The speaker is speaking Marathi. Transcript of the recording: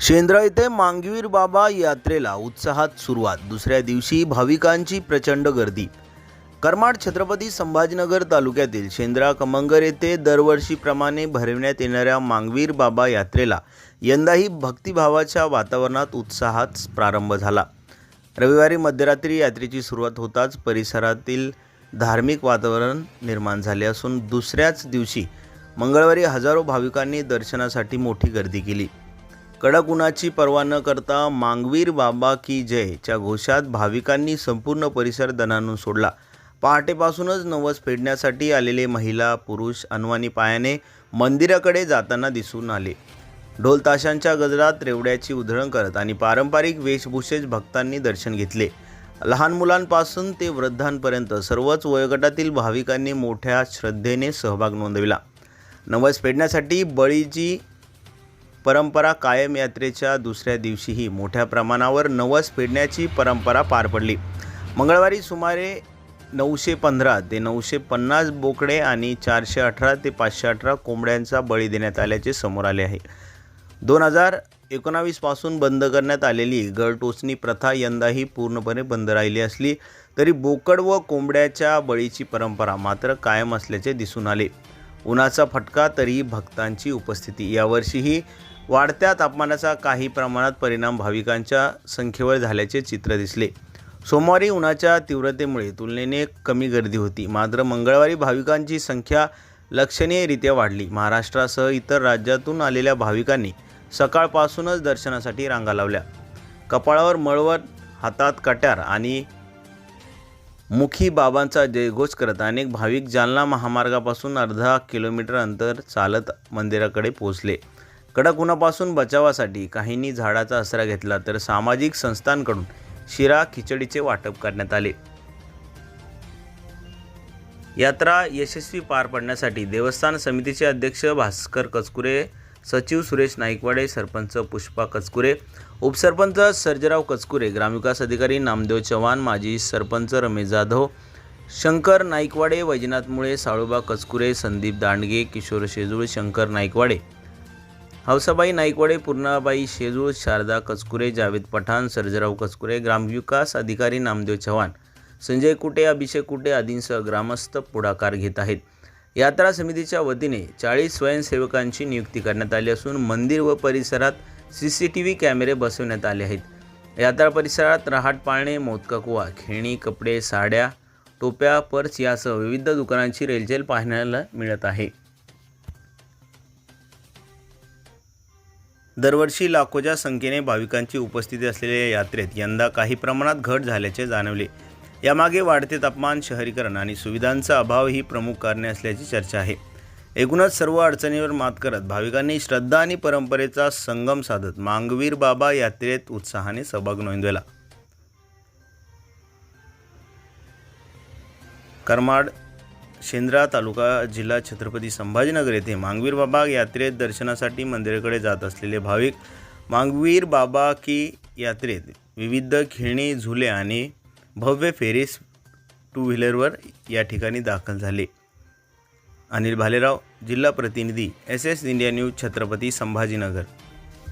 शेंद्रा येथे मांगवीर बाबा यात्रेला उत्साहात सुरुवात। दुसऱ्या दिवशी भाविकांची प्रचंड गर्दी। करमाड छत्रपती संभाजीनगर तालुक्यातील शेंद्रा कमंगर येथे दरवर्षीप्रमाणे भरविण्यात येणाऱ्या मांगवीर बाबा यात्रेला यंदाही भक्तिभावाच्या वातावरणात उत्साहात प्रारंभ झाला। रविवारी मध्यरात्री यात्रेची सुरुवात होताच परिसरातील धार्मिक वातावरण निर्माण झाले असून दुसऱ्याच दिवशी मंगळवारी हजारो भाविकांनी दर्शनासाठी मोठी गर्दी केली। कडक उन्हाची पर्वा न करता मांगवीर बाबा की जयच्या घोषात भाविकांनी संपूर्ण परिसर दणाणून सोडला। पहाटेपासूनच नवस फेडण्यासाठी आलेले महिला पुरुष अनवाणी पायाने मंदिराकडे जाताना दिसून आले। ढोल ताशांच्या गजरात रेवड्याची उधळण करत आणि पारंपरिक वेशभूषेत भक्तांनी दर्शन घेतले। लहान मुलांपासून ते वृद्धांपर्यंत सर्वच वयोगटातील भाविकांनी मोठ्या श्रद्धेने सहभाग नोंदविला। नवस फेडण्यासाठी बळीची परंपरा कायम। यात्रेच्या दुसऱ्या दिवशीही मोठ्या प्रमाणावर नवस फेडण्याची परंपरा पार पडली। मंगळवारी सुमारे 915 ते 950 बोकडे आणि 418 ते 518 कोंबड्यांचा बळी देण्यात आल्याचे समोर आले आहे। 2019 पासून बंद करण्यात आलेली गळ टोचणी प्रथा यंदाही पूर्णपणे बंद राहिली असली तरी बोकड व कोंबड्याच्या बळीची परंपरा मात्र कायम असल्याचे दिसून आले। उन्हाचा फटका तरीही भक्तांची उपस्थिती। यावर्षीही वाढत्या तापमानाचा काही प्रमाणात परिणाम भाविकांच्या संख्येवर झाल्याचे चित्र दिसले। सोमवारी उन्हाच्या तीव्रतेमुळे तुलनेने कमी गर्दी होती, मात्र मंगळवारी भाविकांची संख्या लक्षणीयरित्या वाढली। महाराष्ट्रासह इतर राज्यातून आलेल्या भाविकांनी सकाळपासूनच दर्शनासाठी रांगा लावल्या। कपाळावर मळवट, हातात कट्यार आणि मुखी बाबांचा जयघोष करत अनेक भाविक जालना महामार्गापासून अर्धा किलोमीटर अंतर चालत मंदिराकडे पोहोचले। कडक उन्हापासून बचावासाठी काहींनी झाडाचा आसरा घेतला तर सामाजिक संस्थांकडून शिरा खिचडीचे वाटप करण्यात आले। यात्रा यशस्वी पार पाडण्यासाठी देवस्थान समितीचे अध्यक्ष भास्कर कचकुरे, सचिव सुरेश नाईकवाडे, सरपंच पुष्पा कचकुरे, उपसरपंच सर्जेराव कचकुरे, ग्रामविकास अधिकारी नामदेव चव्हाण, माजी सरपंच रमेश जाधव, शंकर नाईकवाडे, वैजनाथ मुळे, साळोबा कचकुरे, संदीप दांडगे, किशोर शेजूळ, शंकर नाईकवाडे, हौसाबाई नाईकवाडे, पूर्णाबाई शेजूळ, शारदा कचकुरे, जावेद पठाण, सर्जेराव कचकुरे, ग्रामविकास अधिकारी नामदेव चव्हाण, संजय कुटे, अभिषेक कुटे आदींसह ग्रामस्थ पुढाकार घेत आहेत। यात्रा समितीच्या वतीने 40 स्वयंसेवकांची नियुक्ती करण्यात आली असून मंदिर व परिसरात CCTV कॅमेरे बसवण्यात आले आहेत। यात्रा परिसरात रहाट पाळणे, मोदका कुवा, खेळणी, कपडे, साड्या, टोप्या, पर्स यासह विविध दुकानांची रेलचेल पाहायला मिळत आहे। दरवर्षी लाखोच्या संख्येने भाविकांची उपस्थिती असलेल्या यात्रेत यंदा काही प्रमाणात घट झाल्याचे जाणवले। यामागे वाढते तापमान, शहरीकरण आणि सुविधांचा अभाव ही प्रमुख कारणे असल्याची चर्चा आहे। एकूणच सर्व अडचणींवर मात करत भाविकांनी श्रद्धा आणि परंपरेचा संगम साधत मांगवीर बाबा यात्रेत उत्साहाने सहभाग नोंदवला। करमाड, शेंद्रा तालुका, जिल्हा छत्रपती संभाजीनगर येथे मांगवीर बाबा यात्रेत दर्शनासाठी मंदिराकडे जात असलेले भाविक मांगवीर बाबा की यात्रेत विविध खेळणी, झुले आणि भव्य फेरीस 2 व्हीलरवर या ठिकाणी दाखल झाले। अनिल भालेराव, जिल्हा प्रतिनिधी, SS India news, Chhatrapati Sambhajinagar.